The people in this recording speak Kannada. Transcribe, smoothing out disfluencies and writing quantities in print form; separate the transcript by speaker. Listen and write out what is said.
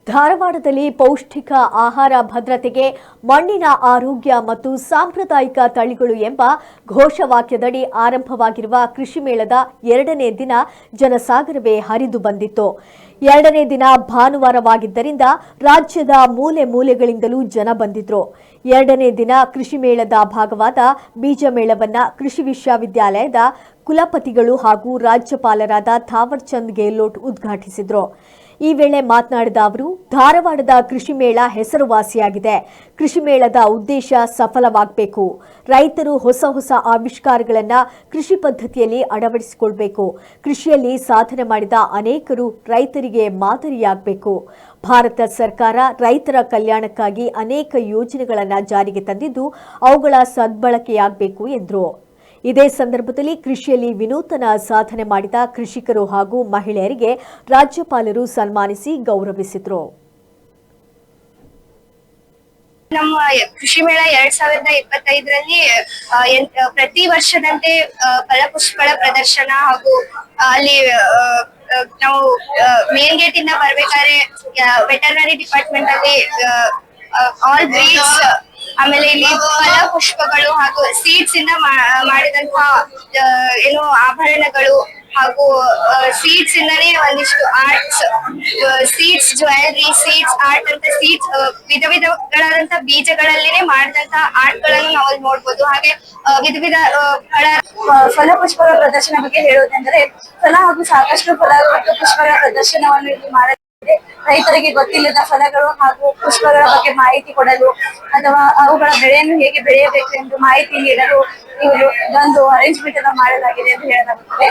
Speaker 1: ಧಾರವಾಡದಲ್ಲಿ ಪೌಷ್ಟಿಕ ಆಹಾರ ಭದ್ರತೆಗೆ ಮಣ್ಣಿನ ಆರೋಗ್ಯ ಮತ್ತು ಸಾಂಪ್ರದಾಯಿಕ ತಳಿಗಳು ಎಂಬ ಘೋಷವಾಕ್ಯದಡಿ ಆರಂಭವಾಗಿರುವ ಕೃಷಿ ಮೇಳದ 2ನೇ ದಿನ ಜನಸಾಗರವೇ ಹರಿದು ಬಂದಿತ್ತು. 2ನೇ ದಿನ ಭಾನುವಾರವಾಗಿದ್ದರಿಂದ ರಾಜ್ಯದ ಮೂಲೆ ಮೂಲೆಗಳಿಂದಲೂ ಜನ ಬಂದಿದ್ರು. 2ನೇ ದಿನ ಕೃಷಿ ಮೇಳದ ಭಾಗವಾದ ಬೀಜ ಮೇಳವನ್ನ ಕೃಷಿ ವಿಶ್ವವಿದ್ಯಾಲಯದ ಕುಲಪತಿಗಳು ಹಾಗೂ ರಾಜ್ಯಪಾಲರಾದ ಥಾವರ್ ಚಂದ್ ಗೆಹ್ಲೋಟ್ ಉದ್ಘಾಟಿಸಿದರು. ಈ ವೇಳೆ ಮಾತನಾಡಿದ ಅವರು, ಧಾರವಾಡದ ಕೃಷಿ ಮೇಳ ಹೆಸರುವಾಸಿಯಾಗಿದೆ. ಕೃಷಿ ಮೇಳದ ಉದ್ದೇಶ ಸಫಲವಾಗಬೇಕು. ರೈತರು ಹೊಸ ಹೊಸ ಆವಿಷ್ಕಾರಗಳನ್ನು ಕೃಷಿ ಪದ್ಧತಿಯಲ್ಲಿ ಅಳವಡಿಸಿಕೊಳ್ಳಬೇಕು. ಕೃಷಿಯಲ್ಲಿ ಸಾಧನೆ ಮಾಡಿದ ಅನೇಕರು ರೈತರಿಗೆ ಮಾದರಿಯಾಗಬೇಕು. ಭಾರತ ಸರ್ಕಾರ ರೈತರ ಕಲ್ಯಾಣಕ್ಕಾಗಿ ಅನೇಕ ಯೋಜನೆಗಳನ್ನು ಜಾರಿಗೆ ತಂದಿದ್ದು ಅವುಗಳ ಸದ್ಬಳಕೆಯಾಗಬೇಕು ಎಂದರು. ಇದೇ ಸಂದರ್ಭದಲ್ಲಿ ಕೃಷಿಯಲ್ಲಿ ವಿನೂತನ ಸಾಧನೆ ಮಾಡಿದ ಕೃಷಿಕರು ಹಾಗೂ ಮಹಿಳೆಯರಿಗೆ ರಾಜ್ಯಪಾಲರು ಸನ್ಮಾನಿಸಿ ಗೌರವಿಸಿದರು.
Speaker 2: ನಮ್ಮ ಕೃಷಿ ಮೇಳ 2025ರಲ್ಲಿ ಪ್ರತಿ ವರ್ಷದಂತೆ ಫಲಪುಷ್ಪಗಳ ಪ್ರದರ್ಶನ ಹಾಗೂ ಅಲ್ಲಿ ನಾವು ಮೇನ್ ಗೇಟ್ ಇಂದ ಬರ್ಬೇಕಾದ್ರೆ ವೆಟರ್ನರಿ ಡಿಪಾರ್ಟ್ಮೆಂಟ್ ಅಲ್ಲಿ ಆಲ್ ಬ್ರೀಡ್ಸ್, ಆಮೇಲೆ ಇಲ್ಲಿ ಫಲ ಪುಷ್ಪಗಳು ಹಾಗೂ ಸೀಡ್ಸ್ ಇಂದ ಮಾಡಿದಂತಹ ಏನು ಆಭರಣಗಳು ಹಾಗೂ ಸೀಡ್ಸ್ ಇಂದಾನೇ ಒಂದಿಷ್ಟು arts, seeds jewellery, seeds art ಅಂತ ಸೀಡ್ಸ್ ವಿಧ ವಿಧಗಳಾದಂತ ಬೀಜಗಳಲ್ಲಿನೇ ಮಾಡಿದಂತಹ ಆರ್ಟ್ ಗಳನ್ನು ನಾವು ಅಲ್ಲಿ ನೋಡ್ಬೋದು. ಹಾಗೆ ವಿಧ ವಿಧ ಫಲಪುಷ್ಪಗಳ ಪ್ರದರ್ಶನ ಬಗ್ಗೆ ಹೇಳೋದಂದ್ರೆ, ಫಲ ಹಾಗೂ ಸಾಕಷ್ಟು ಫಲ ಮತ್ತು ಪುಷ್ಪಗಳ ಪ್ರದರ್ಶನವನ್ನು ಇಲ್ಲಿ ಮಾಡಲಾಗಿದೆ. ರೈತರಿಗೆ ಗೊತ್ತಿಲ್ಲದ ಫಲಗಳು ಹಾಗೂ ಪುಷ್ಪಗಳ ಬಗ್ಗೆ ಮಾಹಿತಿ ಕೊಡಲು ಅಥವಾ ಅವುಗಳ ಬೆಳೆಯನ್ನು ಹೇಗೆ ಬೆಳೆಯಬೇಕು ಎಂದು ಮಾಹಿತಿ ನೀಡಲು ಒಂದು ಅರೇಂಜ್ಮೆಂಟ್ ಅನ್ನು ಮಾಡಲಾಗಿದೆ ಎಂದು ಹೇಳಲಾಗುತ್ತದೆ.